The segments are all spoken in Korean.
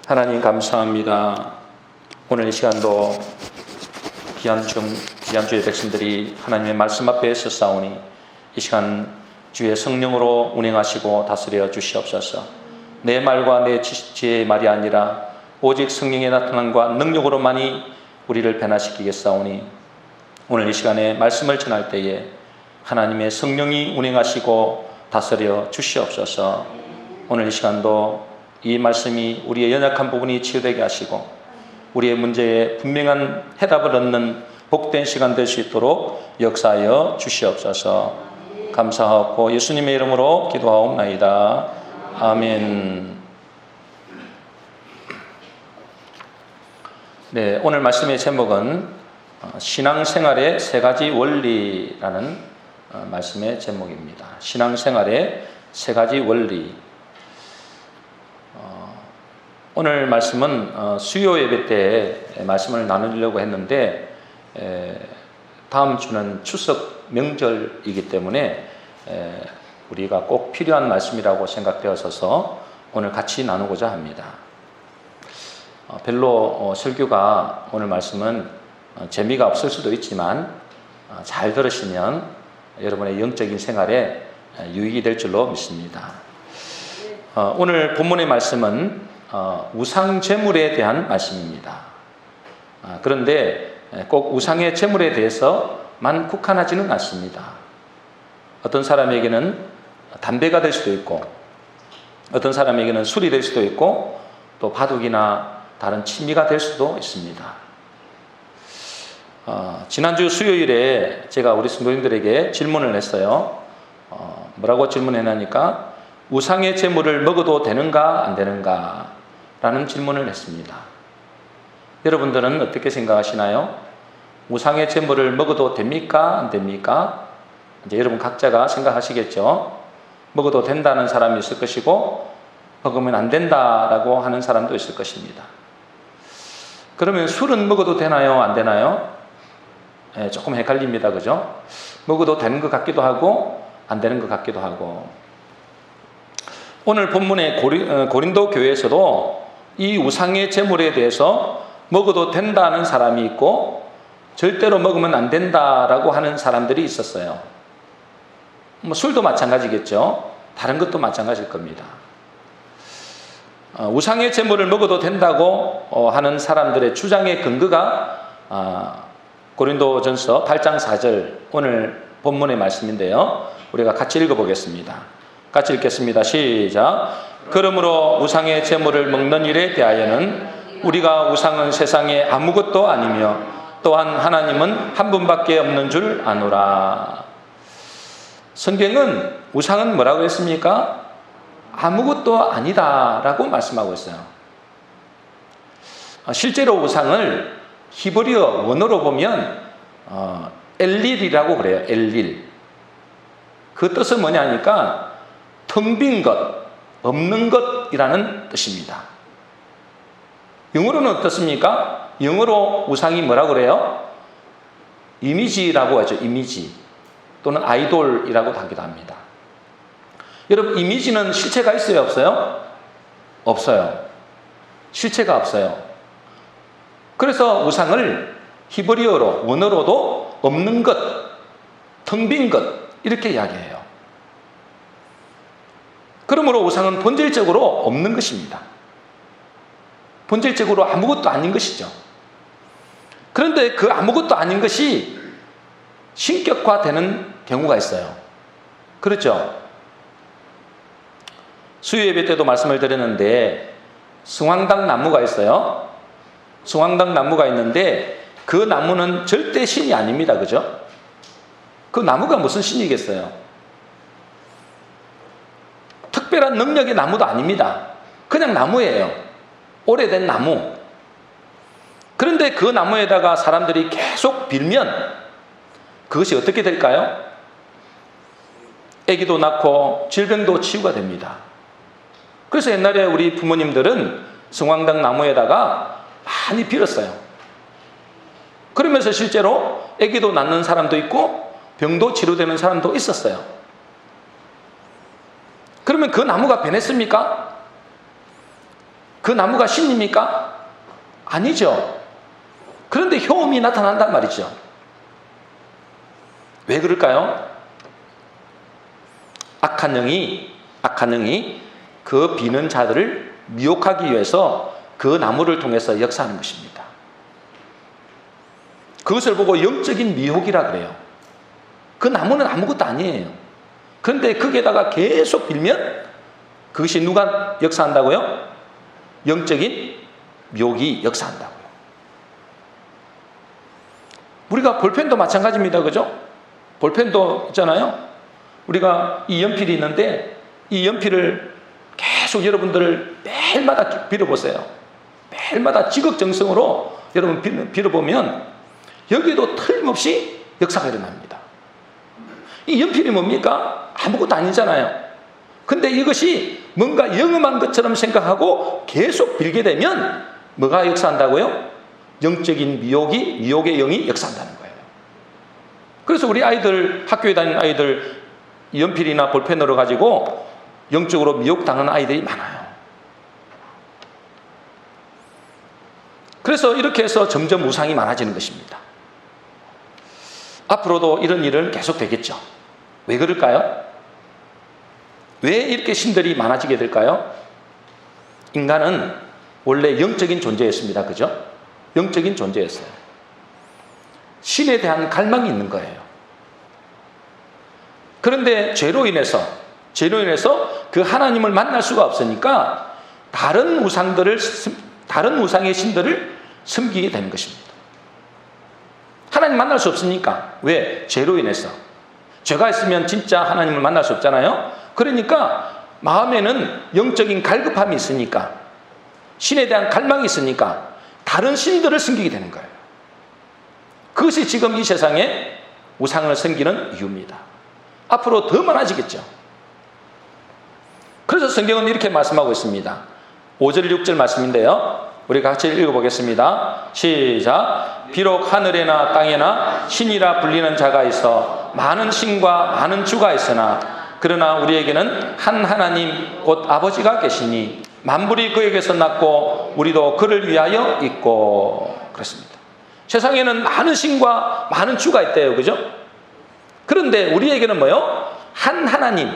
하나님 감사합니다. 오늘 이 시간도 귀한 주의 백성들이 하나님의 말씀 앞에 서싸우니 이 시간 주의 성령으로 운행하시고 다스려 주시옵소서. 내 말과 내 지혜의 말이 아니라 오직 성령의 나타남과 능력으로만이 우리를 변화시키겠사오니 오늘 이 시간에 말씀을 전할 때에 하나님의 성령이 운행하시고 다스려 주시옵소서. 오늘 이 시간도 이 말씀이 우리의 연약한 부분이 치유되게 하시고 우리의 문제에 분명한 해답을 얻는 복된 시간 될 수 있도록 역사하여 주시옵소서. 감사하고 예수님의 이름으로 기도하옵나이다. 아멘. 네, 오늘 말씀의 제목은 신앙생활의 세 가지 원리라는 말씀의 제목입니다. 신앙생활의 세 가지 원리. 오늘 말씀은 수요 예배 때 말씀을 나누려고 했는데 다음 주는 추석 명절이기 때문에 우리가 꼭 필요한 말씀이라고 생각되어서 오늘 같이 나누고자 합니다. 별로 설교가 오늘 말씀은 재미가 없을 수도 있지만 잘 들으시면 여러분의 영적인 생활에 유익이 될 줄로 믿습니다. 오늘 본문의 말씀은 우상 제물에 대한 말씀입니다. 그런데 꼭 우상의 제물에 대해서만 국한하지는 않습니다. 어떤 사람에게는 담배가 될 수도 있고 어떤 사람에게는 술이 될 수도 있고 또 바둑이나 다른 취미가 될 수도 있습니다. 지난주 수요일에 제가 우리 성도님들에게 질문을 했어요. 뭐라고 질문했냐니까 우상의 제물을 먹어도 되는가 안 되는가 라는 질문을 했습니다. 여러분들은 어떻게 생각하시나요? 우상의 제물을 먹어도 됩니까? 안 됩니까? 이제 여러분 각자가 생각하시겠죠. 먹어도 된다는 사람이 있을 것이고 먹으면 안 된다라고 하는 사람도 있을 것입니다. 그러면 술은 먹어도 되나요? 안 되나요? 조금 헷갈립니다. 그죠? 먹어도 되는 것 같기도 하고 안 되는 것 같기도 하고. 오늘 본문의 고린도 교회에서도 이 우상의 제물에 대해서 먹어도 된다는 사람이 있고 절대로 먹으면 안 된다라고 하는 사람들이 있었어요. 술도 마찬가지겠죠. 다른 것도 마찬가지일 겁니다. 우상의 제물을 먹어도 된다고 하는 사람들의 주장의 근거가 고린도전서 8장 4절 오늘 본문의 말씀인데요. 우리가 같이 읽어보겠습니다. 같이 읽겠습니다. 시작. 그러므로 우상의 제물을 먹는 일에 대하여는 우리가 우상은 세상에 아무것도 아니며 또한 하나님은 한 분밖에 없는 줄 아노라. 성경은 우상은 뭐라고 했습니까? 아무것도 아니다라고 말씀하고 있어요. 실제로 우상을 히브리어 원어로 보면 엘릴이라고 그래요. 엘릴. 그 뜻은 뭐냐니까 텅 빈 것, 없는 것이라는 뜻입니다. 영어로는 어떻습니까? 영어로 우상이 뭐라고 그래요? 이미지라고 하죠. 이미지 또는 아이돌이라고 하기도 합니다. 여러분 이미지는 실체가 있어요? 없어요? 없어요. 실체가 없어요. 그래서 우상을 히브리어로 원어로도 없는 것, 텅 빈 것 이렇게 이야기해요. 그러므로 우상은 본질적으로 없는 것입니다. 본질적으로 아무것도 아닌 것이죠. 그런데 그 아무것도 아닌 것이 신격화되는 경우가 있어요. 그렇죠? 수요 예배 때도 말씀을 드렸는데 성황당 나무가 있어요. 성황당 나무가 있는데 그 나무는 절대 신이 아닙니다. 그죠? 그 나무가 무슨 신이겠어요? 특별한 능력의 나무도 아닙니다. 그냥 나무예요. 오래된 나무. 그런데 그 나무에다가 사람들이 계속 빌면 그것이 어떻게 될까요? 아기도 낳고 질병도 치유가 됩니다. 그래서 옛날에 우리 부모님들은 성황당 나무에다가 많이 빌었어요. 그러면서 실제로 아기도 낳는 사람도 있고 병도 치료되는 사람도 있었어요. 그러면 그 나무가 변했습니까? 그 나무가 신입니까? 아니죠. 그런데 흉음이 나타난단 말이죠. 왜 그럴까요? 악한 영이 그 비는 자들을 미혹하기 위해서 그 나무를 통해서 역사하는 것입니다. 그것을 보고 영적인 미혹이라 그래요. 그 나무는 아무것도 아니에요. 그런데 거기에다가 계속 빌면 그것이 누가 역사한다고요? 영적인 미혹이 역사한다고요. 우리가 볼펜도 마찬가지입니다. 그죠? 볼펜도 있잖아요. 우리가 이 연필이 있는데 이 연필을 계속 여러분들 매일마다 빌어보세요. 매일마다 지극정성으로 여러분 빌어보면 여기도 틀림없이 역사가 일어납니다. 이 연필이 뭡니까? 아무것도 아니잖아요. 근데 이것이 뭔가 영험한 것처럼 생각하고 계속 빌게 되면 뭐가 역사한다고요? 영적인 미혹의 영이 역사한다는 거예요. 그래서 우리 아이들, 학교에 다니는 아이들 연필이나 볼펜으로 가지고 영적으로 미혹당하는 아이들이 많아요. 그래서 이렇게 해서 점점 우상이 많아지는 것입니다. 앞으로도 이런 일은 계속 되겠죠. 왜 그럴까요? 왜 이렇게 신들이 많아지게 될까요? 인간은 원래 영적인 존재였습니다. 그죠? 영적인 존재였어요. 신에 대한 갈망이 있는 거예요. 그런데 죄로 인해서 그 하나님을 만날 수가 없으니까 다른 우상의 신들을 섬기게 되는 것입니다. 하나님 만날 수 없으니까. 왜? 죄로 인해서. 죄가 있으면 진짜 하나님을 만날 수 없잖아요. 그러니까 마음에는 영적인 갈급함이 있으니까, 신에 대한 갈망이 있으니까 다른 신들을 섬기게 되는 거예요. 그것이 지금 이 세상에 우상을 섬기는 이유입니다. 앞으로 더 많아지겠죠. 그래서 성경은 이렇게 말씀하고 있습니다. 5절 6절 말씀인데요, 우리 같이 읽어보겠습니다. 시작. 비록 하늘에나 땅에나 신이라 불리는 자가 있어 많은 신과 많은 주가 있으나 그러나 우리에게는 한 하나님 곧 아버지가 계시니 만물이 그에게서 났고 우리도 그를 위하여 있고. 그렇습니다. 세상에는 많은 신과 많은 주가 있대요. 그죠? 그런데 우리에게는 뭐요? 한 하나님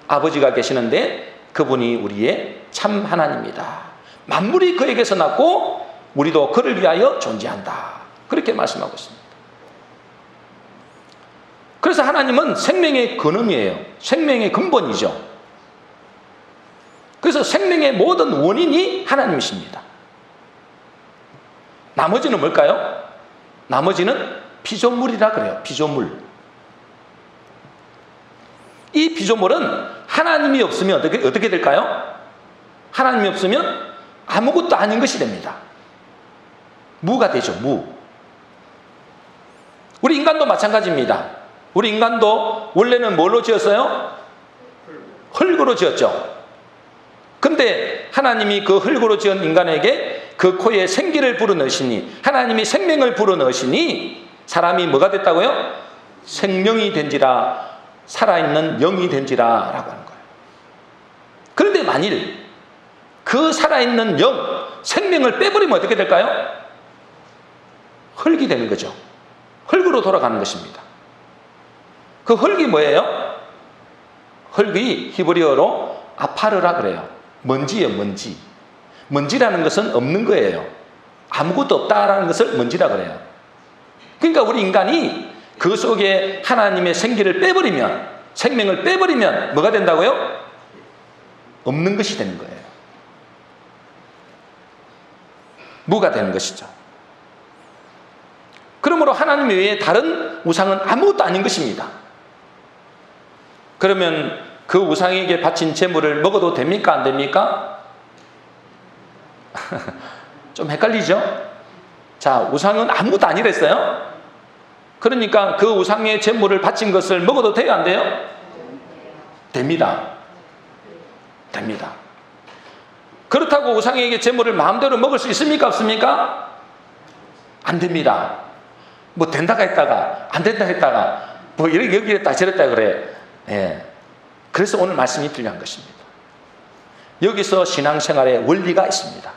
아버지가 계시는데 그분이 우리의 참 하나님이다. 만물이 그에게서 났고 우리도 그를 위하여 존재한다. 그렇게 말씀하고 있습니다. 그래서 하나님은 생명의 근원이에요. 생명의 근본이죠. 그래서 생명의 모든 원인이 하나님이십니다. 나머지는 뭘까요? 나머지는 피조물이라 그래요. 피조물. 이 피조물은 하나님이 없으면 어떻게 될까요? 하나님이 없으면 아무것도 아닌 것이 됩니다. 무가 되죠. 무. 우리 인간도 마찬가지입니다. 우리 인간도 원래는 뭘로 지었어요? 흙으로 지었죠. 근데 하나님이 그 흙으로 지은 인간에게 그 코에 생기를 불어넣으시니, 하나님이 생명을 불어넣으시니 사람이 뭐가 됐다고요? 생명이 된지라, 살아있는 영이 된지라 라고 하는 거예요. 그런데 만일 그 살아있는 영, 생명을 빼버리면 어떻게 될까요? 흙이 되는 거죠. 흙으로 돌아가는 것입니다. 그 흙이 뭐예요? 흙이 히브리어로 아파르라 그래요. 먼지예요. 먼지. 먼지라는 것은 없는 거예요. 아무것도 없다라는 것을 먼지라 그래요. 그러니까 우리 인간이 그 속에 하나님의 생기를 빼버리면, 생명을 빼버리면 뭐가 된다고요? 없는 것이 되는 거예요. 무가 되는 것이죠. 그러므로 하나님 외에 다른 우상은 아무것도 아닌 것입니다. 그러면 그 우상에게 바친 제물을 먹어도 됩니까? 안 됩니까? 좀 헷갈리죠? 자, 우상은 아무것도 아니랬어요. 그러니까 그 우상의 제물을 바친 것을 먹어도 돼요? 안 돼요? 됩니다. 됩니다. 그렇다고 우상에게 제물을 마음대로 먹을 수 있습니까? 없습니까? 안 됩니다. 뭐 된다가 했다가 안 된다 했다가 뭐 여기 했다 저랬다 그래. 예. 그래서 오늘 말씀이 필요한 것입니다. 여기서 신앙생활의 원리가 있습니다.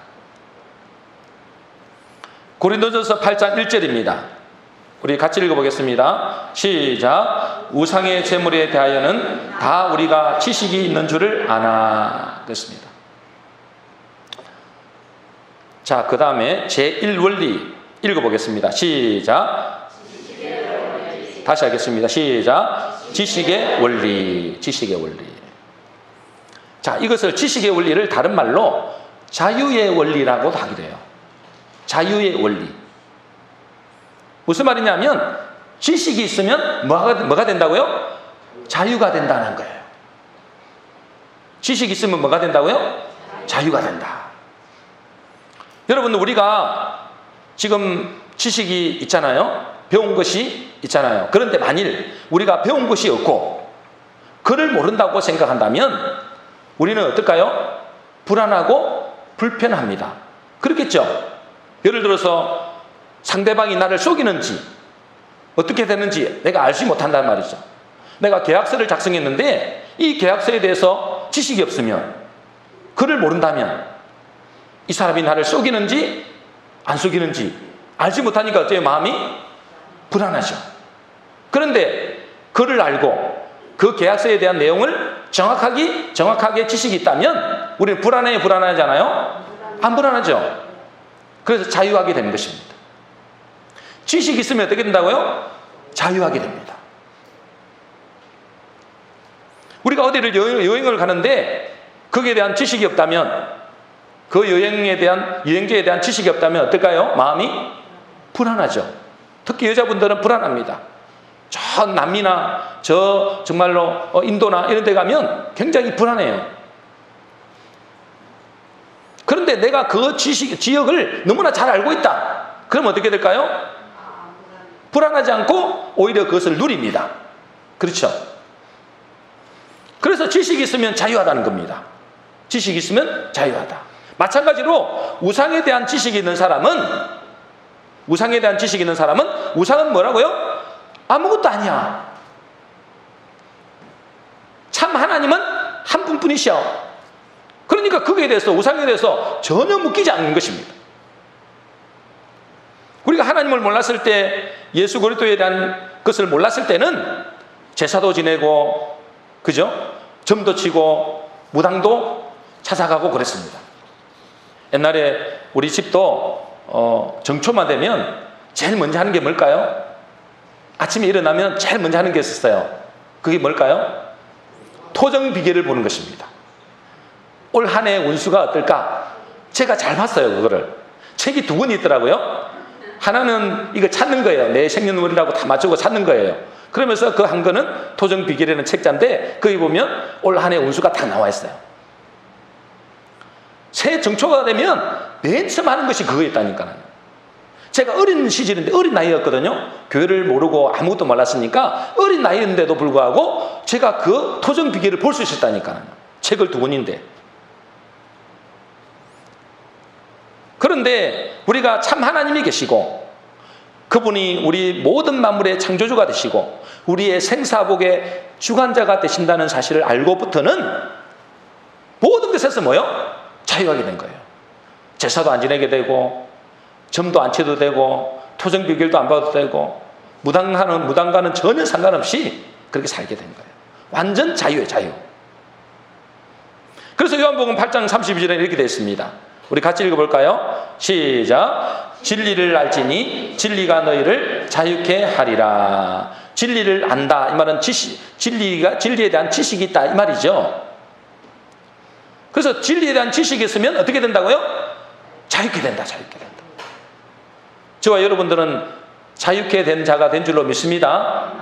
고린도전서 8장 1절입니다. 우리 같이 읽어보겠습니다. 시작. 우상의 제물에 대하여는 다 우리가 지식이 있는 줄을 아나. 그렇습니다. 자, 그 다음에 제1원리 읽어보겠습니다. 시작. 다시 하겠습니다. 시작. 지식의 원리. 지식의 원리. 자, 이것을 지식의 원리를 다른 말로 자유의 원리라고도 하기도 해요. 자유의 원리. 무슨 말이냐면 지식이 있으면 뭐가 된다고요? 자유가 된다는 거예요. 지식이 있으면 뭐가 된다고요? 자유가 된다. 여러분, 우리가 지금 지식이 있잖아요. 배운 것이 있잖아요. 그런데 만일 우리가 배운 것이 없고 그를 모른다고 생각한다면 우리는 어떨까요? 불안하고 불편합니다. 그렇겠죠? 예를 들어서 상대방이 나를 속이는지 어떻게 되는지 내가 알지 못한단 말이죠. 내가 계약서를 작성했는데 이 계약서에 대해서 지식이 없으면, 그를 모른다면 이 사람이 나를 속이는지 안 속이는지 알지 못하니까 어때요? 마음이 불안하죠. 그런데 그를 알고 그 계약서에 대한 내용을 정확하게 지식이 있다면 우리는 불안해요, 불안하잖아요? 안 불안하죠. 그래서 자유하게 되는 것입니다. 지식이 있으면 어떻게 된다고요? 자유하게 됩니다. 우리가 어디를 여행을 가는데 거기에 대한 지식이 없다면, 그 여행지에 대한 지식이 없다면 어떨까요? 마음이 불안하죠. 특히 여자분들은 불안합니다. 저 남미나 정말로 인도나 이런 데 가면 굉장히 불안해요. 그런데 내가 그 지역을 너무나 잘 알고 있다. 그러면 어떻게 될까요? 불안하지 않고 오히려 그것을 누립니다. 그렇죠? 그래서 지식이 있으면 자유하다는 겁니다. 지식이 있으면 자유하다. 마찬가지로 우상에 대한 지식이 있는 사람은 우상은 뭐라고요? 아무것도 아니야. 참 하나님은 한 분뿐이셔. 그러니까 그거에 대해서, 우상에 대해서 전혀 묶이지 않는 것입니다. 우리가 하나님을 몰랐을 때, 예수 그리스도에 대한 것을 몰랐을 때는 제사도 지내고, 그죠? 점도 치고 무당도 찾아가고 그랬습니다. 옛날에 우리 집도 정초만 되면 제일 먼저 하는 게 뭘까요? 아침에 일어나면 제일 먼저 하는 게 있었어요. 그게 뭘까요? 토정 비계를 보는 것입니다. 올 한 해 운수가 어떨까? 제가 잘 봤어요, 그거를. 책이 2권이 있더라고요. 하나는 이거 찾는 거예요. 내 생년월일하고 다 맞추고 찾는 거예요. 그러면서 그 한 권은 토정 비계라는 책자인데, 거기 보면 올 한 해 운수가 다 나와 있어요. 새해 정초가 되면 맨 처음 하는 것이 그거였다니까요. 제가 어린 시절인데, 어린 나이였거든요. 교회를 모르고 아무것도 몰랐으니까 어린 나이인데도 불구하고 제가 그 토정 비계를 볼 수 있었다니까요. 책을 2권인데. 그런데 우리가 참 하나님이 계시고, 그분이 우리 모든 만물의 창조주가 되시고 우리의 생사복의 주관자가 되신다는 사실을 알고부터는 모든 것에서 뭐요? 자유하게 된 거예요. 제사도 안 지내게 되고, 점도 안 쳐도 되고, 토정 비결도 안 봐도 되고, 무당과는 전혀 상관없이 그렇게 살게 된 거예요. 완전 자유예요, 자유. 그래서 요한복음 8장 32절에 이렇게 되어 있습니다. 우리 같이 읽어볼까요? 시작. 진리를 알지니 진리가 너희를 자유케 하리라. 진리를 안다, 이 말은 진리에 대한 지식이 있다, 이 말이죠. 그래서 진리에 대한 지식이 있으면 어떻게 된다고요? 자유케 된다, 자유케 된다. 저와 여러분들은 자유케 된 자가 된 줄로 믿습니다.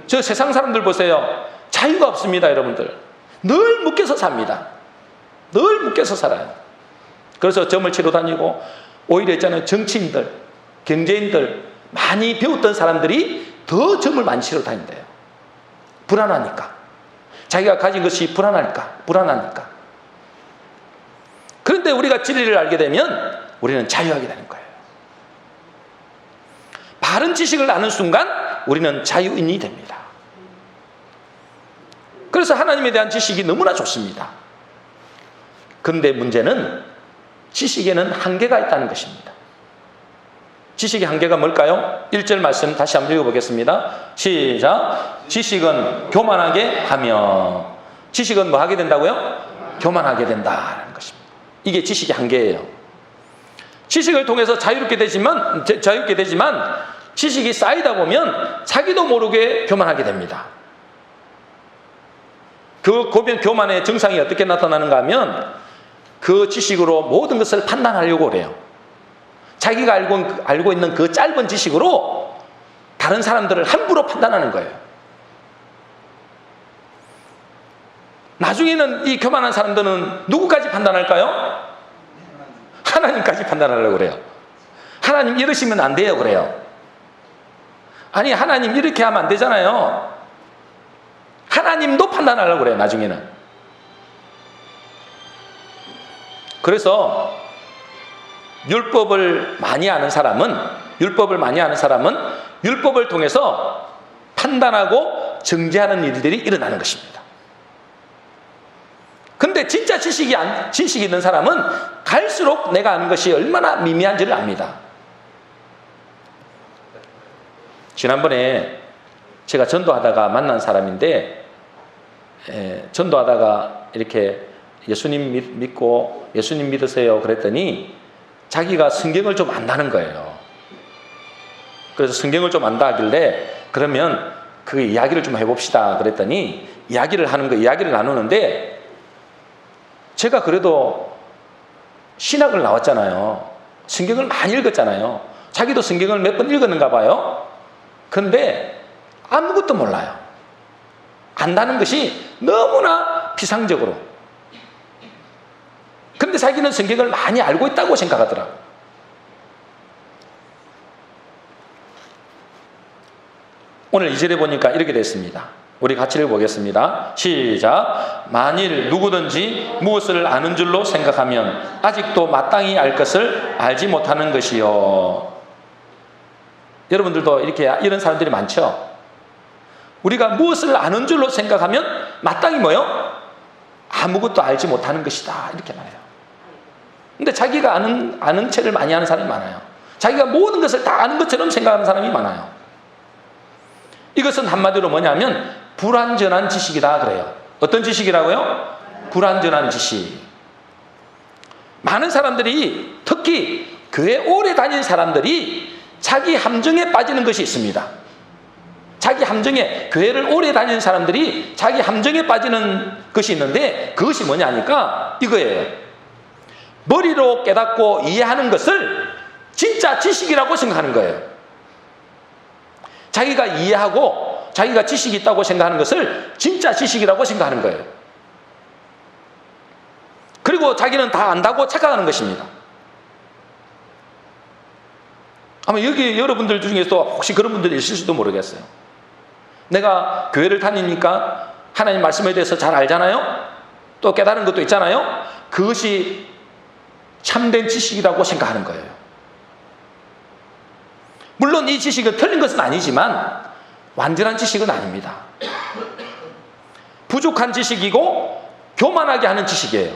저 세상 사람들 보세요. 자유가 없습니다, 여러분들. 늘 묶여서 삽니다. 늘 묶여서 살아요. 그래서 점을 치러 다니고, 오히려 있잖아요, 정치인들, 경제인들, 많이 배웠던 사람들이 더 점을 많이 치러 다닌대요. 불안하니까. 자기가 가진 것이 불안하니까. 그런데 우리가 진리를 알게 되면 우리는 자유하게 되는 거예요. 바른 지식을 아는 순간 우리는 자유인이 됩니다. 그래서 하나님에 대한 지식이 너무나 좋습니다. 그런데 문제는 지식에는 한계가 있다는 것입니다. 지식의 한계가 뭘까요? 1절 말씀 다시 한번 읽어보겠습니다. 시작. 지식은 교만하게 하며. 지식은 뭐 하게 된다고요? 교만하게 된다는 것입니다. 이게 지식의 한계예요. 지식을 통해서 자유롭게 되지만 지식이 쌓이다 보면 자기도 모르게 교만하게 됩니다. 그 교만의 증상이 어떻게 나타나는가 하면 그 지식으로 모든 것을 판단하려고 그래요. 자기가 알고 있는 그 짧은 지식으로 다른 사람들을 함부로 판단하는 거예요. 나중에는 이 교만한 사람들은 누구까지 판단할까요? 하나님까지 판단하려고 그래요. 하나님 이러시면 안 돼요 그래요. 아니 하나님 이렇게 하면 안 되잖아요. 하나님도 판단하려고 그래요 나중에는. 그래서 율법을 많이 아는 사람은 율법을 통해서 판단하고 정죄하는 일들이 일어나는 것입니다. 근데 진짜 지식이 있는 사람은 갈수록 내가 아는 것이 얼마나 미미한지를 압니다. 지난번에 제가 전도하다가 만난 사람인데 전도하다가 이렇게 예수님 믿고 예수님 믿으세요 그랬더니 자기가 성경을 좀 안다는 거예요. 그래서 성경을 좀 안다 하길래 그러면 그 이야기를 좀 해봅시다 그랬더니 이야기를 나누는데 제가 그래도 신학을 나왔잖아요. 성경을 많이 읽었잖아요. 자기도 성경을 몇 번 읽었는가 봐요. 그런데 아무것도 몰라요. 안다는 것이 너무나 피상적으로. 근데 자기는 성경을 많이 알고 있다고 생각하더라고요. 오늘 2절에 보니까 이렇게 됐습니다. 우리 같이 읽어보겠습니다. 시작. 만일 누구든지 무엇을 아는 줄로 생각하면 아직도 마땅히 알 것을 알지 못하는 것이요. 여러분들도 이런 사람들이 많죠. 우리가 무엇을 아는 줄로 생각하면 마땅히 뭐요? 아무것도 알지 못하는 것이다 이렇게 말해요. 근데 자기가 아는 체를 많이 하는 사람이 많아요. 자기가 모든 것을 다 아는 것처럼 생각하는 사람이 많아요. 이것은 한마디로 뭐냐면 불완전한 지식이다 그래요. 어떤 지식이라고요? 불완전한 지식. 많은 사람들이, 특히 교회 오래 다닌 사람들이 자기 함정에 빠지는 것이 있습니다. 교회를 오래 다니는 사람들이 자기 함정에 빠지는 것이 있는데 그것이 뭐냐니까 이거예요. 머리로 깨닫고 이해하는 것을 진짜 지식이라고 생각하는 거예요. 자기가 이해하고 자기가 지식이 있다고 생각하는 것을 진짜 지식이라고 생각하는 거예요. 그리고 자기는 다 안다고 착각하는 것입니다. 아마 여기 여러분들 중에서 혹시 그런 분들이 있을지도 모르겠어요. 내가 교회를 다니니까 하나님 말씀에 대해서 잘 알잖아요. 또 깨달은 것도 있잖아요. 그것이 참된 지식이라고 생각하는 거예요. 물론 이 지식은 틀린 것은 아니지만 완전한 지식은 아닙니다. 부족한 지식이고 교만하게 하는 지식이에요.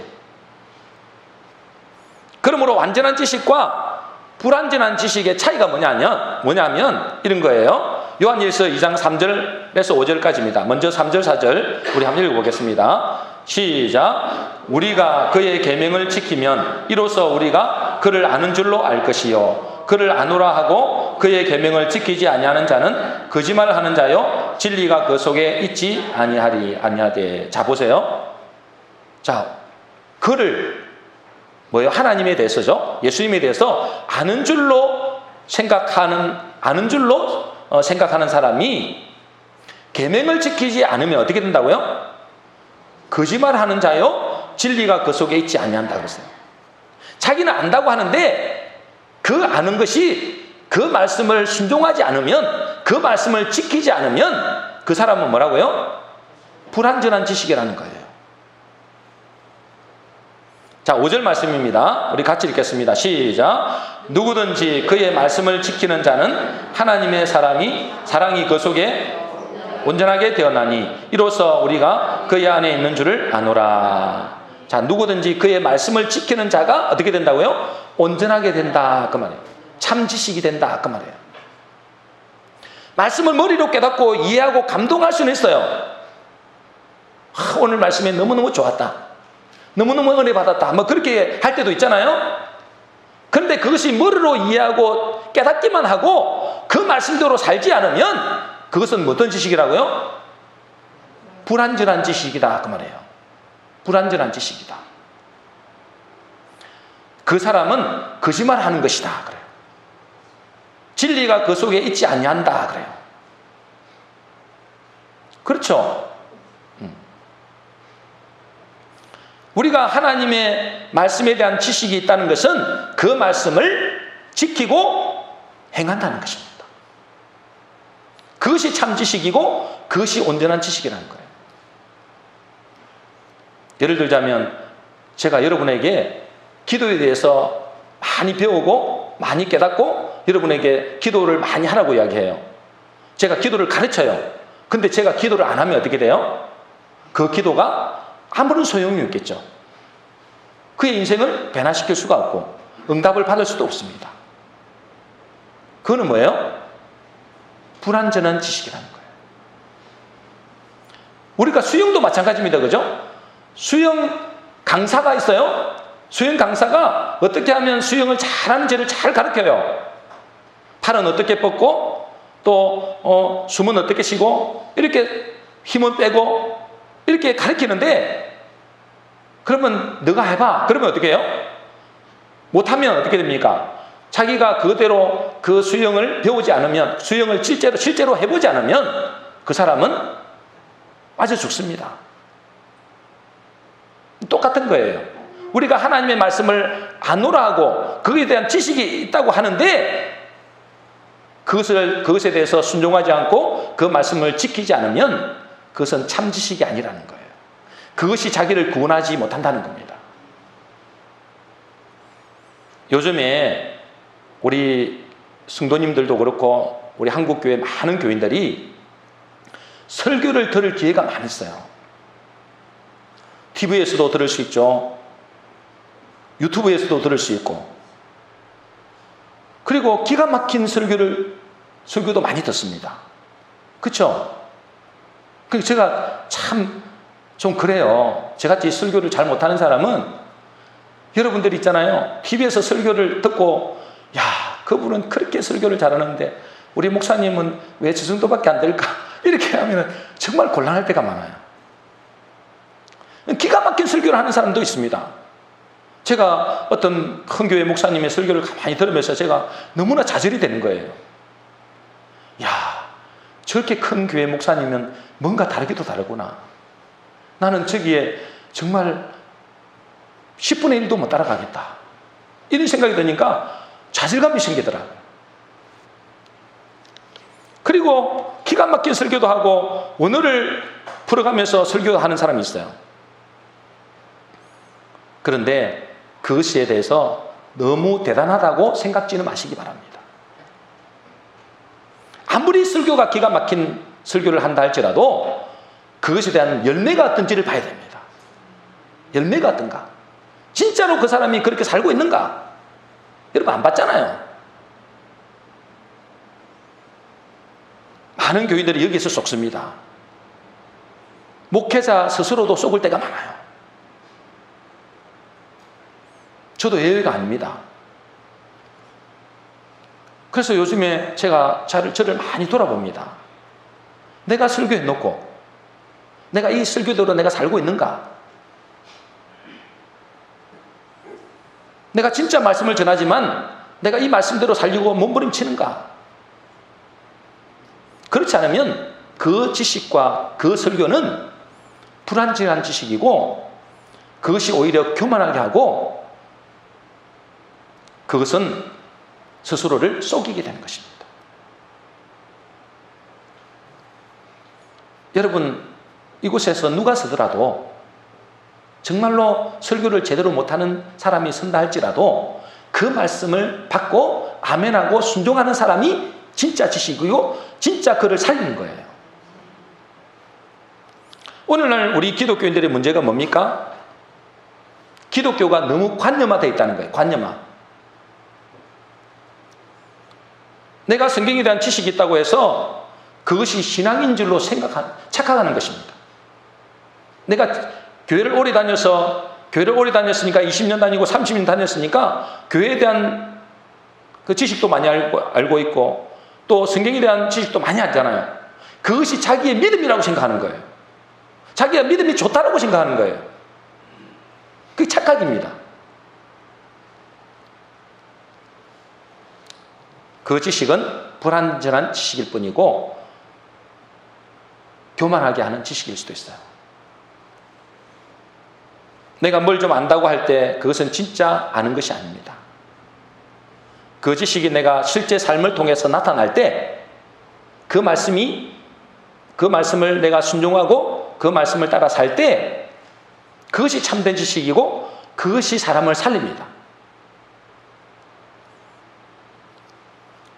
그러므로 완전한 지식과 불완전한 지식의 차이가 뭐냐면 이런 거예요. 요한일서 2장 3절에서 5절까지입니다. 먼저 3절 4절 우리 한번 읽어보겠습니다. 시작. 우리가 그의 계명을 지키면 이로써 우리가 그를 아는 줄로 알 것이요 그를 아노라 하고 그의 계명을 지키지 아니하는 자는 거짓말하는 자요 진리가 그 속에 있지 아니하되. 자 보세요. 자 그를 하나님에 대해서죠. 예수님에 대해서 아는 줄로 생각하는 사람이 계명을 지키지 않으면 어떻게 된다고요? 거짓말하는 자요 진리가 그 속에 있지 아니한다 그랬어요. 자기는 안다고 하는데 그 아는 것이 그 말씀을 순종하지 않으면, 그 말씀을 지키지 않으면 그 사람은 뭐라고요? 불완전한 지식이라는 거예요. 자, 5절 말씀입니다. 우리 같이 읽겠습니다. 시작. 누구든지 그의 말씀을 지키는 자는 하나님의 사랑이 그 속에 온전하게 되었나니 이로써 우리가 그의 안에 있는 줄을 아노라. 자, 누구든지 그의 말씀을 지키는 자가 어떻게 된다고요? 온전하게 된다 그 말이에요. 참 지식이 된다 그 말이에요. 말씀을 머리로 깨닫고 이해하고 감동할 수는 있어요. 오늘 말씀이 너무너무 좋았다, 너무너무 은혜 받았다, 뭐 그렇게 할 때도 있잖아요. 그런데 그것이 머리로 이해하고 깨닫기만 하고 그 말씀대로 살지 않으면 그것은 어떤 지식이라고요? 불완전한 지식이다 그 말이에요. 불완전한 지식이다. 그 사람은 거짓말하는 것이다 그래요. 진리가 그 속에 있지 아니한다 그래요. 그렇죠? 우리가 하나님의 말씀에 대한 지식이 있다는 것은 그 말씀을 지키고 행한다는 것입니다. 그것이 참 지식이고 그것이 온전한 지식이라는 거예요. 예를 들자면 제가 여러분에게 기도에 대해서 많이 배우고 많이 깨닫고 여러분에게 기도를 많이 하라고 이야기해요. 제가 기도를 가르쳐요. 근데 제가 기도를 안 하면 어떻게 돼요? 그 기도가 아무런 소용이 없겠죠. 그의 인생을 변화시킬 수가 없고 응답을 받을 수도 없습니다. 그거는 뭐예요? 불완전한 지식이라는 거예요. 우리가 수영도 마찬가지입니다. 그죠? 수영 강사가 있어요. 수영 강사가 어떻게 하면 수영을 잘하는지를 잘 가르쳐요. 팔은 어떻게 뻗고 또 숨은 어떻게 쉬고 이렇게 힘은 빼고 이렇게 가르치는데, 그러면 너가 해봐. 그러면 어떻게 해요? 못하면 어떻게 됩니까? 자기가 그대로 그 수영을 배우지 않으면, 수영을 실제로 해보지 않으면 그 사람은 빠져 죽습니다. 똑같은 거예요. 우리가 하나님의 말씀을 안오라 하고 그것에 대한 지식이 있다고 하는데 그것에 대해서 순종하지 않고 그 말씀을 지키지 않으면 그것은 참 지식이 아니라는 거예요. 그것이 자기를 구원하지 못한다는 겁니다. 요즘에 우리 성도님들도 그렇고 우리 한국교회 많은 교인들이 설교를 들을 기회가 많이 있어요. TV에서도 들을 수 있죠. 유튜브에서도 들을 수 있고. 그리고 기가 막힌 설교도 많이 듣습니다. 그렇죠? 그래서 제가 참 좀 그래요. 저같이 설교를 잘 못하는 사람은, 여러분들 있잖아요. TV에서 설교를 듣고 야, 그분은 그렇게 설교를 잘하는데 우리 목사님은 왜 저 정도밖에 안 될까? 이렇게 하면 정말 곤란할 때가 많아요. 기가 막힌 설교를 하는 사람도 있습니다. 제가 어떤 큰 교회 목사님의 설교를 가만히 들으면서 제가 너무나 좌절이 되는 거예요. 야, 저렇게 큰 교회 목사님은 뭔가 다르기도 다르구나. 나는 저기에 정말 10분의 1도 못 따라가겠다. 이런 생각이 드니까 좌절감이 생기더라고요. 그리고 기가 막힌 설교도 하고 원어를 풀어가면서 설교하는 사람이 있어요. 그런데 그것에 대해서 너무 대단하다고 생각지는 마시기 바랍니다. 아무리 설교가 기가 막힌 설교를 한다 할지라도 그것에 대한 열매가 어떤지를 봐야 됩니다. 열매가 어떤가? 진짜로 그 사람이 그렇게 살고 있는가? 여러분 안 봤잖아요. 많은 교인들이 여기서 속습니다. 목회자 스스로도 속을 때가 많아요. 저도 예외가 아닙니다. 그래서 요즘에 제가 저를 많이 돌아봅니다. 내가 설교해놓고 내가 이 설교대로 내가 살고 있는가? 내가 진짜 말씀을 전하지만 내가 이 말씀대로 살려고 몸부림치는가? 그렇지 않으면 그 지식과 그 설교는 불완전한 지식이고 그것이 오히려 교만하게 하고 그것은 스스로를 속이게 되는 것입니다. 여러분, 이곳에서 누가 서더라도 정말로 설교를 제대로 못하는 사람이 선다 할지라도 그 말씀을 받고 아멘하고 순종하는 사람이 진짜 지식이고 진짜 그를 살리는 거예요. 오늘날 우리 기독교인들의 문제가 뭡니까? 기독교가 너무 관념화되어 있다는 거예요. 관념화. 내가 성경에 대한 지식이 있다고 해서 그것이 신앙인 줄로 착각하는 것입니다. 내가 교회를 오래 다녔으니까 20년 다니고 30년 다녔으니까 교회에 대한 그 지식도 많이 알고 있고 또 성경에 대한 지식도 많이 알잖아요. 그것이 자기의 믿음이라고 생각하는 거예요. 자기가 믿음이 좋다라고 생각하는 거예요. 그게 착각입니다. 그 지식은 불완전한 지식일 뿐이고 교만하게 하는 지식일 수도 있어요. 내가 뭘 좀 안다고 할 때 그것은 진짜 아는 것이 아닙니다. 그 지식이 내가 실제 삶을 통해서 나타날 때 그 말씀을 내가 순종하고 그 말씀을 따라 살 때 그것이 참된 지식이고 그것이 사람을 살립니다.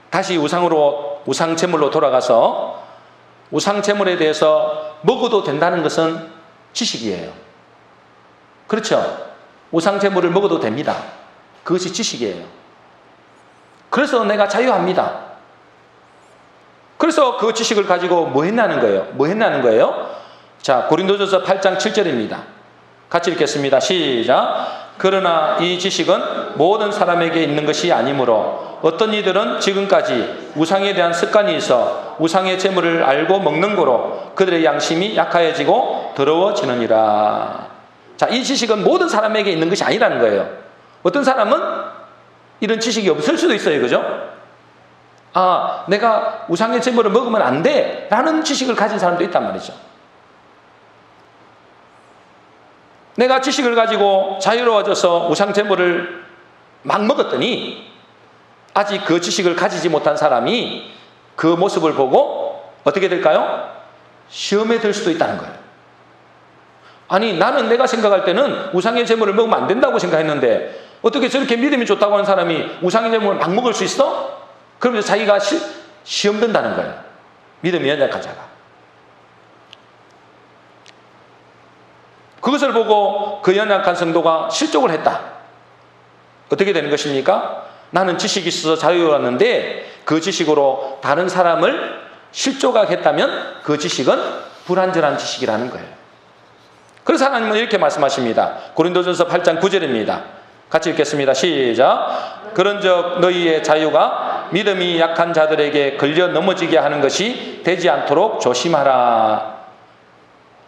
다시 우상제물로 돌아가서 우상제물에 대해서 먹어도 된다는 것은 지식이에요. 그렇죠? 우상제물을 먹어도 됩니다. 그것이 지식이에요. 그래서 내가 자유합니다. 그래서 그 지식을 가지고 뭐 했냐는 거예요? 자, 고린도전서 8장 7절입니다. 같이 읽겠습니다. 시작. 그러나 이 지식은 모든 사람에게 있는 것이 아니므로 어떤 이들은 지금까지 우상에 대한 습관이 있어 우상의 제물을 알고 먹는 거로 그들의 양심이 약하여지고 더러워지느니라. 자, 이 지식은 모든 사람에게 있는 것이 아니라는 거예요. 어떤 사람은 이런 지식이 없을 수도 있어요. 그죠? 아, 내가 우상의 제물을 먹으면 안 돼 라는 지식을 가진 사람도 있단 말이죠. 내가 지식을 가지고 자유로워져서 우상 제물을 막 먹었더니 아직 그 지식을 가지지 못한 사람이 그 모습을 보고 어떻게 될까요? 시험에 들 수도 있다는 거예요. 아니, 나는 내가 생각할 때는 우상의 제물을 먹으면 안 된다고 생각했는데 어떻게 저렇게 믿음이 좋다고 하는 사람이 우상의 제물을 막 먹을 수 있어? 그러면서 자기가 시험 든다는 거예요. 믿음이 연약한 자가. 그것을 보고 그 연약한 성도가 실족을 했다. 어떻게 되는 것입니까? 나는 지식이 있어서 자유로웠는데 그 지식으로 다른 사람을 실족하게 했다면 그 지식은 불완전한 지식이라는 거예요. 그래서 하나님은 이렇게 말씀하십니다. 고린도전서 8장 9절입니다. 같이 읽겠습니다. 시작. 그런즉 너희의 자유가 믿음이 약한 자들에게 걸려 넘어지게 하는 것이 되지 않도록 조심하라.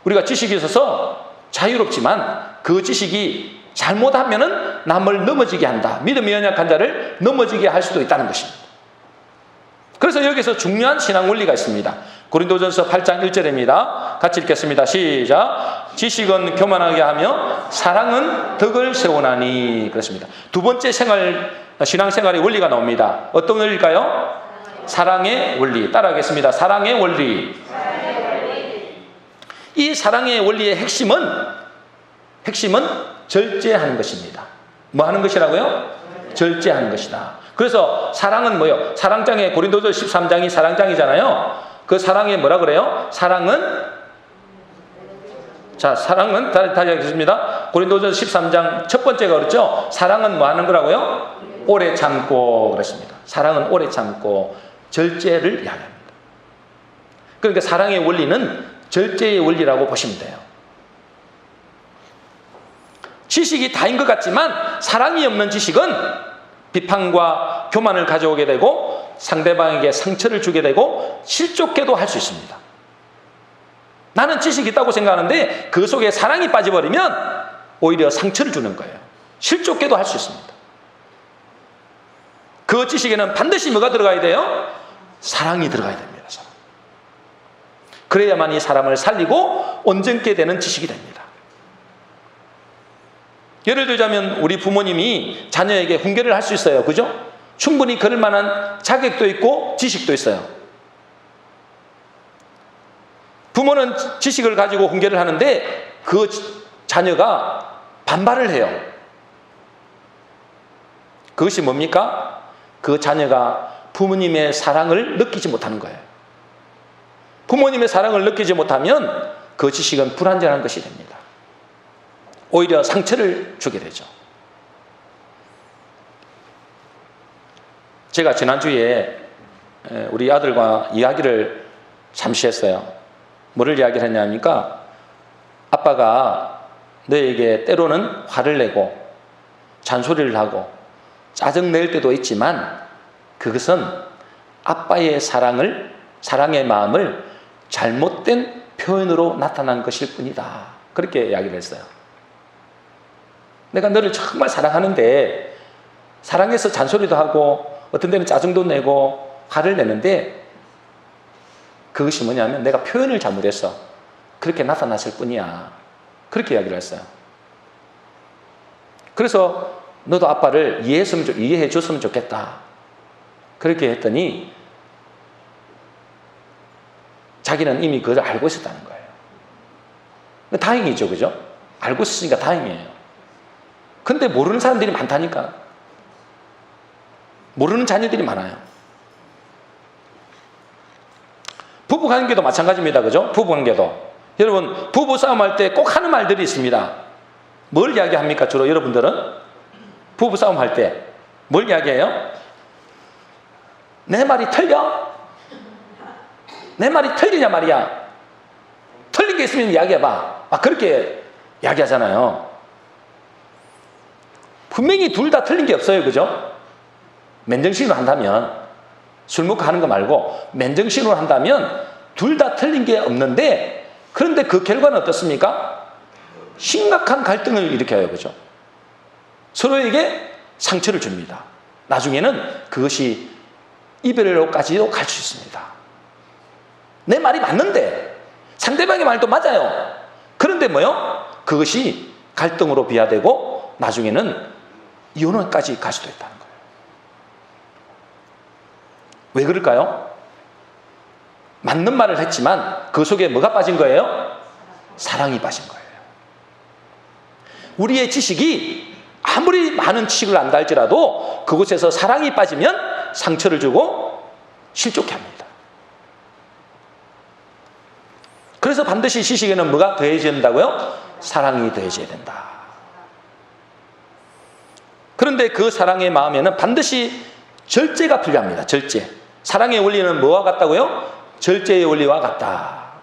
우리가 지식이 있어서 자유롭지만 그 지식이 잘못하면은 남을 넘어지게 한다. 믿음이 연약한 자를 넘어지게 할 수도 있다는 것입니다. 그래서 여기서 중요한 신앙 원리가 있습니다. 고린도전서 8장 1절입니다. 같이 읽겠습니다. 시작. 지식은 교만하게 하며 사랑은 덕을 세우나니. 그렇습니다. 두 번째 신앙생활의 원리가 나옵니다. 어떤 원리일까요? 사랑의 원리. 따라하겠습니다. 사랑의 원리. 이 사랑의 원리의 핵심은 절제하는 것입니다. 뭐 하는 것이라고요? 절제하는 것이다. 그래서 사랑은 뭐요? 사랑장에 고린도전서 13장이 사랑장이잖아요. 그 사랑에 뭐라 그래요? 사랑은 다시 하겠습니다. 고린도전서 13장 첫 번째가 그렇죠? 사랑은 뭐 하는 거라고요? 오래 참고 그랬습니다. 사랑은 오래 참고 절제를 이야기합니다. 그러니까 사랑의 원리는 절제의 원리라고 보시면 돼요. 지식이 다인 것 같지만 사랑이 없는 지식은 비판과 교만을 가져오게 되고 상대방에게 상처를 주게 되고 실족해도 할 수 있습니다. 나는 지식이 있다고 생각하는데 그 속에 사랑이 빠져버리면 오히려 상처를 주는 거예요. 실족해도 할 수 있습니다. 그 지식에는 반드시 뭐가 들어가야 돼요? 사랑이 들어가야 됩니다. 그래야만 이 사람을 살리고 온전케 되는 지식이 됩니다. 예를 들자면 우리 부모님이 자녀에게 훈계를 할 수 있어요. 그죠? 충분히 그럴 만한 자격도 있고 지식도 있어요. 부모는 지식을 가지고 훈계를 하는데 그 자녀가 반발을 해요. 그것이 뭡니까? 그 자녀가 부모님의 사랑을 느끼지 못하는 거예요. 부모님의 사랑을 느끼지 못하면 그 지식은 불완전한 것이 됩니다. 오히려 상처를 주게 되죠. 제가 지난주에 우리 아들과 이야기를 잠시 했어요. 뭐를 이야기를 했냐니까 아빠가 너에게 때로는 화를 내고 잔소리를 하고 짜증낼 때도 있지만 그것은 아빠의 사랑의 마음을 잘못된 표현으로 나타난 것일 뿐이다. 그렇게 이야기를 했어요. 내가 너를 정말 사랑하는데 사랑해서 잔소리도 하고 어떤 데는 짜증도 내고 화를 내는데 그것이 뭐냐면 내가 표현을 잘못했어. 그렇게 나타났을 뿐이야. 그렇게 이야기를 했어요. 그래서 너도 아빠를 이해해 줬으면 좋겠다. 그렇게 했더니 자기는 이미 그걸 알고 있었다는 거예요. 다행이죠, 그죠? 알고 있으니까 다행이에요. 근데 모르는 사람들이 많다니까. 모르는 자녀들이 많아요. 부부관계도 마찬가지입니다, 그죠? 부부관계도. 여러분, 부부싸움할 때 꼭 하는 말들이 있습니다. 뭘 이야기합니까, 주로 여러분들은? 부부싸움할 때 뭘 이야기해요? 내 말이 틀려? 내 말이 틀리냐 말이야. 틀린 게 있으면 이야기해봐. 그렇게 이야기하잖아요. 분명히 둘 다 틀린 게 없어요, 그죠? 맨정신으로 한다면, 술 먹고 하는 거 말고 맨정신으로 한다면 둘 다 틀린 게 없는데, 그런데 그 결과는 어떻습니까? 심각한 갈등을 일으켜요, 그죠? 서로에게 상처를 줍니다. 나중에는 그것이 이별로까지도 갈 수 있습니다. 내 말이 맞는데 상대방의 말도 맞아요. 그런데 뭐요? 그것이 갈등으로 비화되고 나중에는 이혼까지 갈 수도 있다는 거예요. 왜 그럴까요? 맞는 말을 했지만 그 속에 뭐가 빠진 거예요? 사랑이 빠진 거예요. 우리의 지식이 아무리 많은 지식을 안다 할지라도 그곳에서 사랑이 빠지면 상처를 주고 실족해 합니다. 그래서 반드시 지식에는 뭐가 더해져야 된다고요? 사랑이 더해져야 된다. 그런데 그 사랑의 마음에는 반드시 절제가 필요합니다. 절제. 사랑의 원리는 뭐와 같다고요? 절제의 원리와 같다.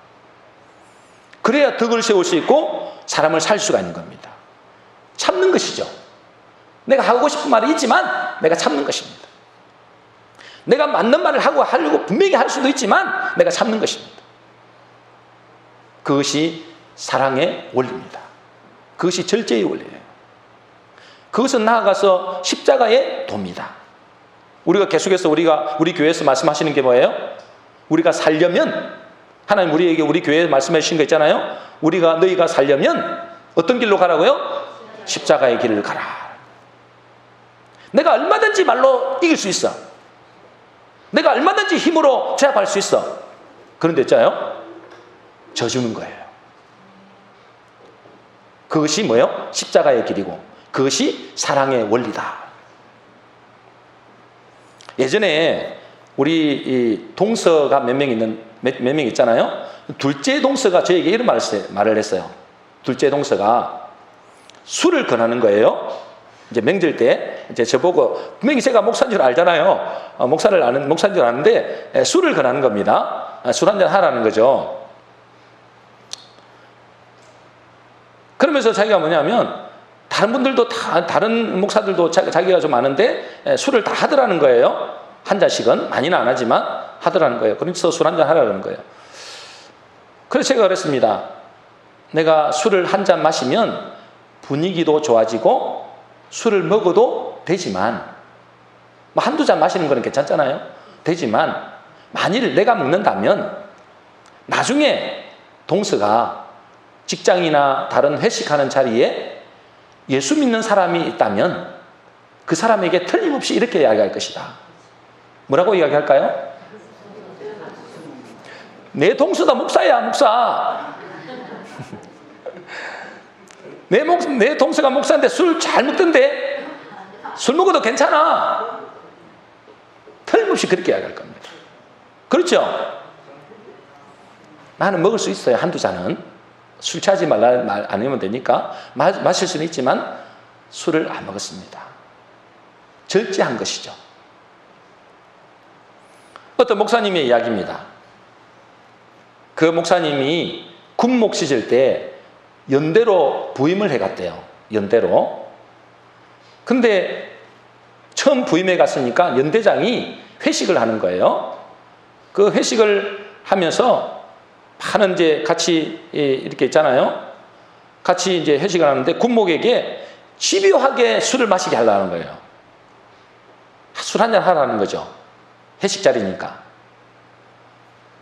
그래야 덕을 세울 수 있고 사람을 살 수가 있는 겁니다. 참는 것이죠. 내가 하고 싶은 말이 있지만 내가 참는 것입니다. 내가 맞는 말을 하려고 분명히 할 수도 있지만 내가 참는 것입니다. 그것이 사랑의 원리입니다. 그것이 절제의 원리예요. 그것은 나아가서 십자가의 도입니다. 우리가 계속해서 우리 교회에서 말씀하시는 게 뭐예요? 우리가 살려면 하나님 우리에게 우리 교회에 말씀해 주신 거 있잖아요. 너희가 살려면 어떤 길로 가라고요? 십자가의 길을 가라. 내가 얼마든지 말로 이길 수 있어. 내가 얼마든지 힘으로 제압할 수 있어. 그런데 있잖아요. 져주는 거예요. 그것이 뭐예요? 십자가의 길이고 그것이 사랑의 원리다. 예전에 우리 이 동서가 몇 명 있잖아요. 둘째 동서가 저에게 이런 말을 했어요. 둘째 동서가 술을 권하는 거예요. 이제 명절 때 이제 저보고 분명히 제가 목사인 줄 알잖아요. 목사인 줄 아는데 술을 권하는 겁니다. 술 한잔 하라는 거죠. 그러면서 자기가 뭐냐면 다른 분들도 다른 목사들도 자기가 좀 아는데 술을 다 하더라는 거예요. 한 잔씩은 많이는 안 하지만 하더라는 거예요. 그래서 술 한잔 하라는 거예요. 그래서 제가 그랬습니다. 내가 술을 한 잔 마시면 분위기도 좋아지고 술을 먹어도 되지만 한두 잔 마시는 거는 괜찮잖아요. 되지만 만일 내가 먹는다면 나중에 동서가 직장이나 다른 회식하는 자리에 예수 믿는 사람이 있다면 그 사람에게 틀림없이 이렇게 이야기할 것이다. 뭐라고 이야기할까요? 내 동서다 목사야, 목사. 내 동서가 목사인데 술 잘 먹던데 술 먹어도 괜찮아. 틀림없이 그렇게 이야기할 겁니다. 그렇죠? 나는 먹을 수 있어요, 한두 잔은. 술 취하지 말라 말 안 하면 되니까 마실 수는 있지만 술을 안 먹었습니다. 절제한 것이죠. 어떤 목사님의 이야기입니다. 그 목사님이 군목 시절 때 연대로 부임을 해갔대요. 연대로. 근데 처음 부임해 갔으니까 연대장이 회식을 하는 거예요. 그 회식을 하면서 하는 이제 같이 이렇게 있잖아요. 같이 이제 회식을 하는데 군목에게 집요하게 술을 마시게 하려는 거예요. 술 한잔 하라는 거죠. 회식 자리니까.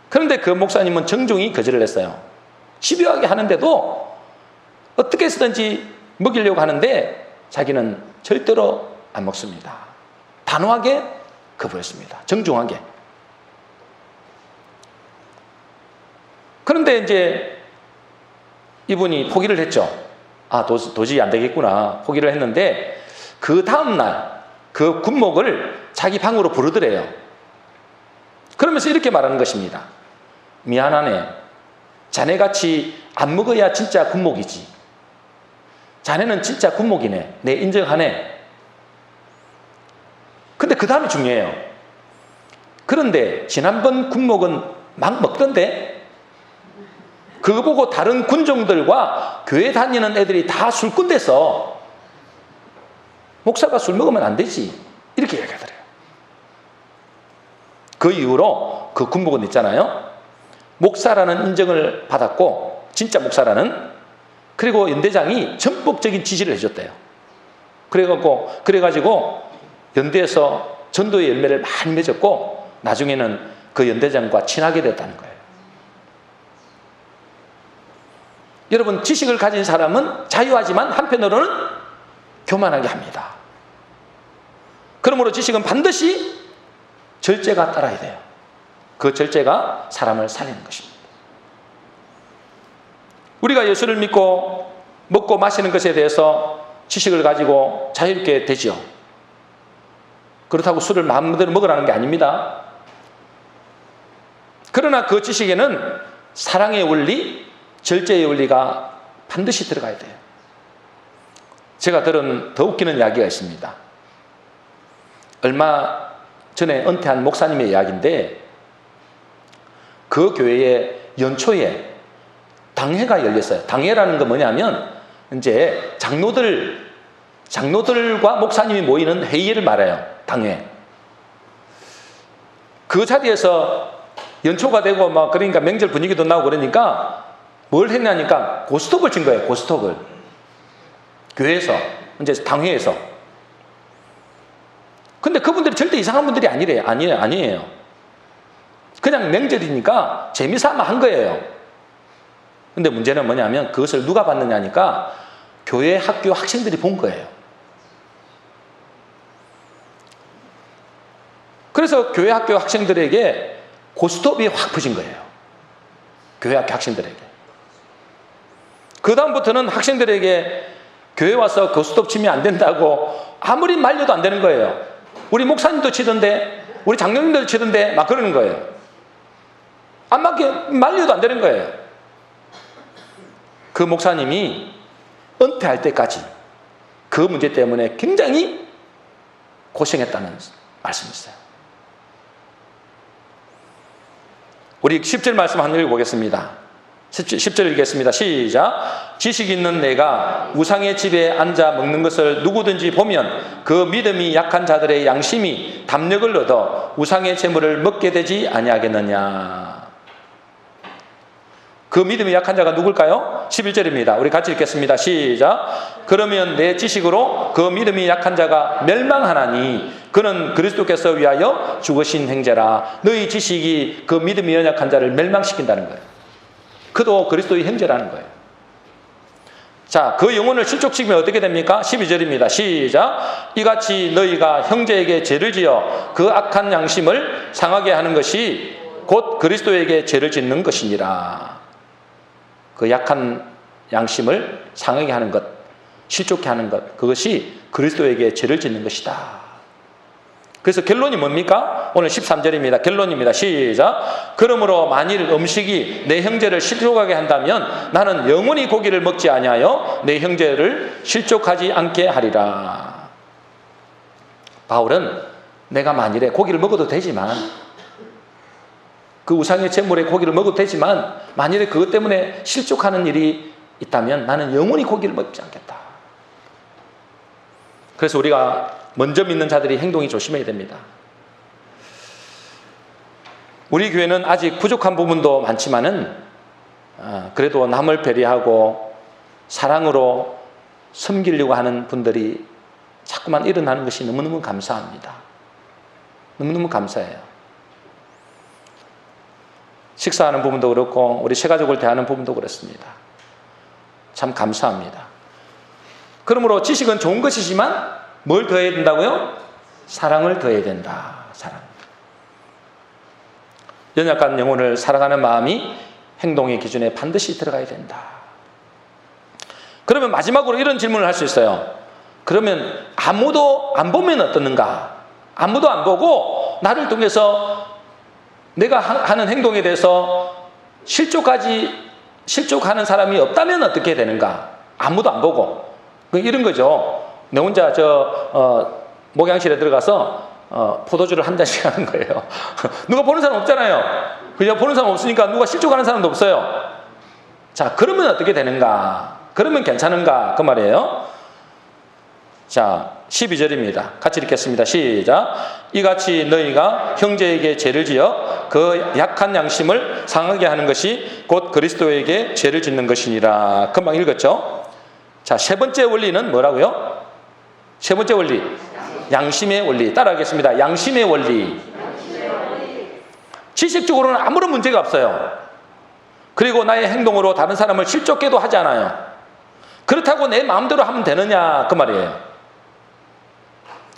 그런데 그 목사님은 정중히 거절을 했어요. 집요하게 하는데도 어떻게 해서든지 먹이려고 하는데 자기는 절대로 안 먹습니다. 단호하게 거부했습니다. 정중하게. 그런데 이제 이분이 포기를 했죠. 아, 도저히 안 되겠구나. 포기를 했는데 그 다음날 그 군목을 자기 방으로 부르더래요. 그러면서 이렇게 말하는 것입니다. 미안하네. 자네같이 안 먹어야 진짜 군목이지. 자네는 진짜 군목이네. 내 인정하네. 근데 그 다음이 중요해요. 그런데 지난번 군목은 막 먹던데 그거 보고 다른 군종들과 교회 다니는 애들이 다 술꾼 돼서 목사가 술 먹으면 안 되지. 이렇게 이야기하더래요. 그 이후로 그 군목은 있잖아요. 목사라는 인정을 받았고 진짜 목사라는. 그리고 연대장이 전폭적인 지시를 해줬대요. 그래가지고 연대에서 전도의 열매를 많이 맺었고 나중에는 그 연대장과 친하게 됐다는 거예요. 여러분, 지식을 가진 사람은 자유하지만 한편으로는 교만하게 합니다. 그러므로 지식은 반드시 절제가 따라야 돼요. 그 절제가 사람을 살리는 것입니다. 우리가 예수를 믿고 먹고 마시는 것에 대해서 지식을 가지고 자유롭게 되죠. 그렇다고 술을 마음대로 먹으라는 게 아닙니다. 그러나 그 지식에는 사랑의 원리, 절제의 원리가 반드시 들어가야 돼요. 제가 들은 더 웃기는 이야기가 있습니다. 얼마 전에 은퇴한 목사님의 이야기인데 그 교회에 연초에 당회가 열렸어요. 당회라는 건 뭐냐면 이제 장로들과 목사님이 모이는 회의를 말해요. 당회. 그 자리에서 연초가 되고 막 그러니까 명절 분위기도 나고 그러니까 뭘 했냐니까 고스톱을 친 거예요. 고스톱을. 교회에서 이제 당회에서. 근데 그분들이 절대 이상한 분들이 아니에요. 그냥 명절이니까 재미삼아 한 거예요. 근데 문제는 뭐냐면 그것을 누가 봤느냐니까 교회 학교 학생들이 본 거예요. 그래서 교회 학교 학생들에게 고스톱이 확 퍼진 거예요. 교회 학교 학생들에게. 그 다음부터는 학생들에게 교회 와서 고스톱 치면 안 된다고 아무리 말려도 안 되는 거예요. 우리 목사님도 치던데, 우리 장로님도 치던데 막 그러는 거예요. 안 맞게 말려도 안 되는 거예요. 그 목사님이 은퇴할 때까지 그 문제 때문에 굉장히 고생했다는 말씀이었어요. 우리 10절 말씀 한번 읽어보겠습니다. 10절 읽겠습니다. 시작. 지식 있는 내가 우상의 집에 앉아 먹는 것을 누구든지 보면 그 믿음이 약한 자들의 양심이 담력을 얻어 우상의 재물을 먹게 되지 아니하겠느냐. 그 믿음이 약한 자가 누굴까요? 11절입니다. 우리 같이 읽겠습니다. 시작. 그러면 내 지식으로 그 믿음이 약한 자가 멸망하나니 그는 그리스도께서 위하여 죽으신 형제라. 너희 지식이 그 믿음이 연약한 자를 멸망시킨다는 거예요. 그도 그리스도의 형제라는 거예요. 자, 그 영혼을 실족시키면 어떻게 됩니까? 12절입니다. 시작. 이같이 너희가 형제에게 죄를 지어 그 악한 양심을 상하게 하는 것이 곧 그리스도에게 죄를 짓는 것이니라. 그 약한 양심을 상하게 하는 것, 실족케 하는 것, 그것이 그리스도에게 죄를 짓는 것이다. 그래서 결론이 뭡니까? 오늘 13절입니다. 결론입니다. 시작. 그러므로 만일 음식이 내 형제를 실족하게 한다면 나는 영원히 고기를 먹지 아니하여 내 형제를 실족하지 않게 하리라. 바울은 내가 만일에 고기를 먹어도 되지만, 그 우상의 제물에 고기를 먹어도 되지만 만일에 그것 때문에 실족하는 일이 있다면 나는 영원히 고기를 먹지 않겠다. 그래서 우리가 먼저 믿는 자들이 행동이 조심해야 됩니다. 우리 교회는 아직 부족한 부분도 많지만은 그래도 남을 배려하고 사랑으로 섬기려고 하는 분들이 자꾸만 일어나는 것이 너무너무 감사합니다. 너무너무 감사해요. 식사하는 부분도 그렇고 우리 새가족을 대하는 부분도 그렇습니다. 참 감사합니다. 그러므로 지식은 좋은 것이지만 뭘 더해야 된다고요? 사랑을 더해야 된다. 사랑. 연약한 영혼을 사랑하는 마음이 행동의 기준에 반드시 들어가야 된다. 그러면 마지막으로 이런 질문을 할 수 있어요. 그러면 아무도 안 보면 어떻는가? 아무도 안 보고 나를 통해서 내가 하는 행동에 대해서 실족하는 사람이 없다면 어떻게 되는가? 아무도 안 보고. 이런 거죠. 내 혼자 목양실에 들어가서 포도주를 한 잔씩 하는 거예요. 누가 보는 사람 없잖아요. 그냥 보는 사람 없으니까 누가 실족하는 사람도 없어요. 자, 그러면 어떻게 되는가? 그러면 괜찮은가? 그 말이에요. 자, 12절입니다. 같이 읽겠습니다. 시작. 이같이 너희가 형제에게 죄를 지어 그 약한 양심을 상하게 하는 것이 곧 그리스도에게 죄를 짓는 것이니라. 금방 읽었죠? 자, 세 번째 원리는 뭐라고요? 세 번째 원리. 양심의 원리. 따라하겠습니다. 양심의 원리. 지식적으로는 아무런 문제가 없어요. 그리고 나의 행동으로 다른 사람을 실족해도 하지 않아요. 그렇다고 내 마음대로 하면 되느냐? 그 말이에요.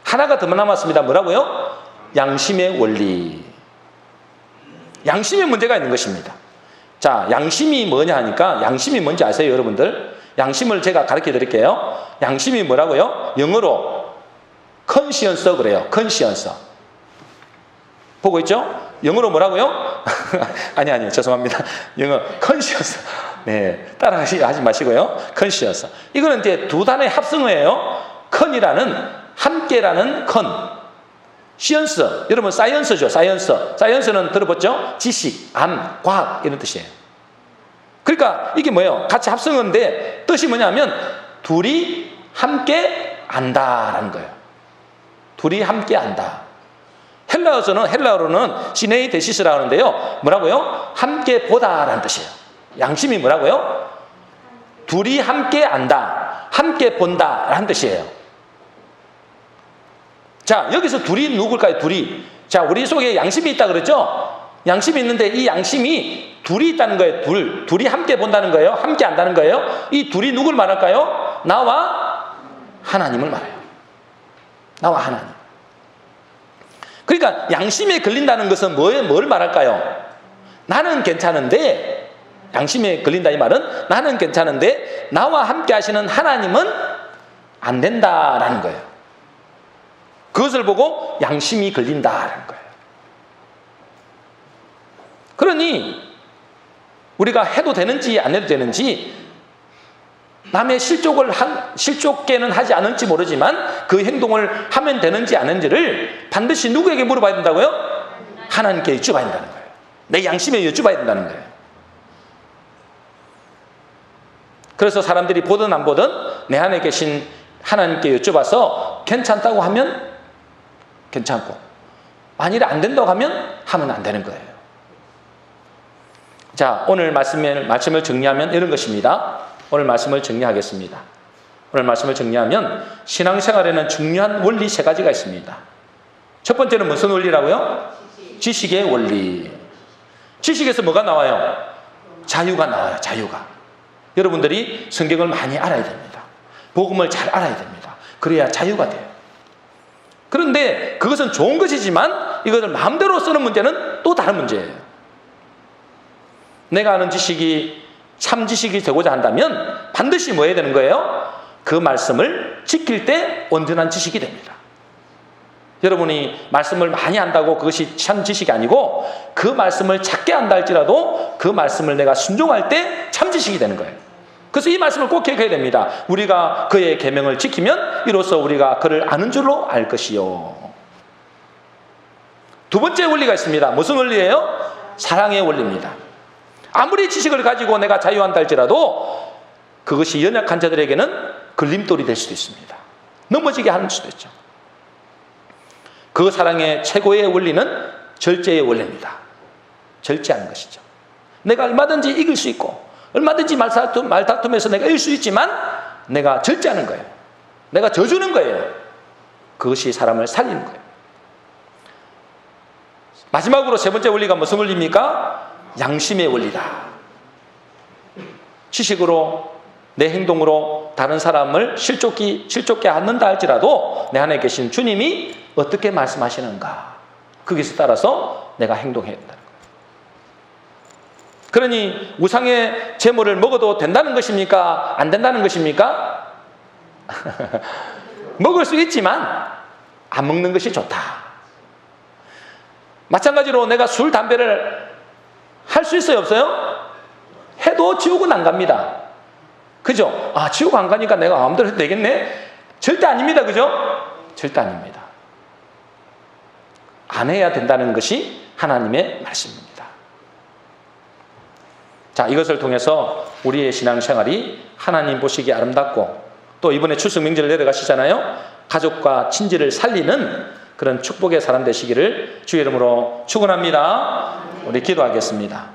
하나가 더 남았습니다. 뭐라고요? 양심의 원리. 양심에 문제가 있는 것입니다. 자, 양심이 뭐냐 하니까 양심이 뭔지 아세요, 여러분들? 양심을 제가 가르쳐 드릴게요. 양심이 뭐라고요? 영어로 conscience 그래요. conscience. 보고 있죠? 영어로 뭐라고요? 아니, 죄송합니다. 영어 conscience. 네, 따라하지 마시고요. conscience. 이거는 이제 두 단어의 합성어예요. con이라는 함께라는 컨. 시언스. 여러분 사이언스죠. 사이언스는 들어봤죠? 지식, 암, 과학 이런 뜻이에요. 그러니까 이게 뭐예요? 같이 합성어인데 뜻이 뭐냐면 둘이 함께 안다라는 거예요. 둘이 함께 안다. 헬라어로는 시네이데시스라고 하는데요. 뭐라고요? 함께 보다라는 뜻이에요. 양심이 뭐라고요? 둘이 함께 안다. 함께 본다라는 뜻이에요. 자, 여기서 둘이 누굴까요? 둘이. 자, 우리 속에 양심이 있다 그랬죠? 양심이 있는데 이 양심이 둘이 있다는 거예요. 둘이 함께 본다는 거예요. 함께 안다는 거예요. 이 둘이 누굴 말할까요? 나와 하나님을 말해요. 나와 하나님. 그러니까 양심에 걸린다는 것은 뭘 말할까요? 나는 괜찮은데, 양심에 걸린다 이 말은 나는 괜찮은데 나와 함께 하시는 하나님은 안 된다라는 거예요. 그것을 보고 양심이 걸린다라는 거예요. 그러니 우리가 해도 되는지 안 해도 되는지, 남의 실족계는 하지 않을지 모르지만 그 행동을 하면 되는지 안 하는지를 반드시 누구에게 물어봐야 된다고요? 하나님께 여쭤봐야 된다는 거예요. 내 양심에 여쭤봐야 된다는 거예요. 그래서 사람들이 보든 안 보든 내 안에 계신 하나님께 여쭤봐서 괜찮다고 하면 괜찮고, 만일 안 된다고 하면 안 되는 거예요. 자, 오늘 말씀을 정리하면 이런 것입니다. 오늘 말씀을 정리하겠습니다. 오늘 말씀을 정리하면 신앙생활에는 중요한 원리 세 가지가 있습니다. 첫 번째는 무슨 원리라고요? 지식의 원리. 지식에서 뭐가 나와요? 자유가 나와요. 자유가. 여러분들이 성경을 많이 알아야 됩니다. 복음을 잘 알아야 됩니다. 그래야 자유가 돼요. 그런데 그것은 좋은 것이지만 이것을 마음대로 쓰는 문제는 또 다른 문제예요. 내가 아는 지식이 참 지식이 되고자 한다면 반드시 뭐 해야 되는 거예요? 그 말씀을 지킬 때 온전한 지식이 됩니다. 여러분이 말씀을 많이 한다고 그것이 참 지식이 아니고 그 말씀을 작게 한다 할지라도 그 말씀을 내가 순종할 때 참 지식이 되는 거예요. 그래서 이 말씀을 꼭 기억해야 됩니다. 우리가 그의 계명을 지키면 이로써 우리가 그를 아는 줄로 알 것이요. 두 번째 원리가 있습니다. 무슨 원리예요? 사랑의 원리입니다. 아무리 지식을 가지고 내가 자유한다 할지라도 그것이 연약한 자들에게는 걸림돌이 될 수도 있습니다. 넘어지게 하는 수도 있죠. 그 사랑의 최고의 원리는 절제의 원리입니다. 절제하는 것이죠. 내가 얼마든지 이길 수 있고 얼마든지 말다툼에서 내가 이길 수 있지만 내가 절제하는 거예요. 내가 져주는 거예요. 그것이 사람을 살리는 거예요. 마지막으로 세 번째 원리가 무슨 원리입니까? 양심의 원리다. 지식으로 내 행동으로 다른 사람을 실족게 않는다 할지라도 내 안에 계신 주님이 어떻게 말씀하시는가, 거기서 따라서 내가 행동해야 된다는 거예요. 그러니 우상의 제물을 먹어도 된다는 것입니까? 안 된다는 것입니까? 먹을 수 있지만 안 먹는 것이 좋다. 마찬가지로 내가 술, 담배를 할 수 있어요, 없어요? 해도 지옥은 안 갑니다. 그죠? 아, 지옥 안 가니까 내가 마음대로 해도 되겠네? 절대 아닙니다. 그죠? 절대 아닙니다. 안 해야 된다는 것이 하나님의 말씀입니다. 자, 이것을 통해서 우리의 신앙생활이 하나님 보시기에 아름답고 또 이번에 추석 명절 내려가시잖아요. 가족과 친지를 살리는 그런 축복의 사람 되시기를 주의 이름으로 축원합니다. 우리 기도하겠습니다.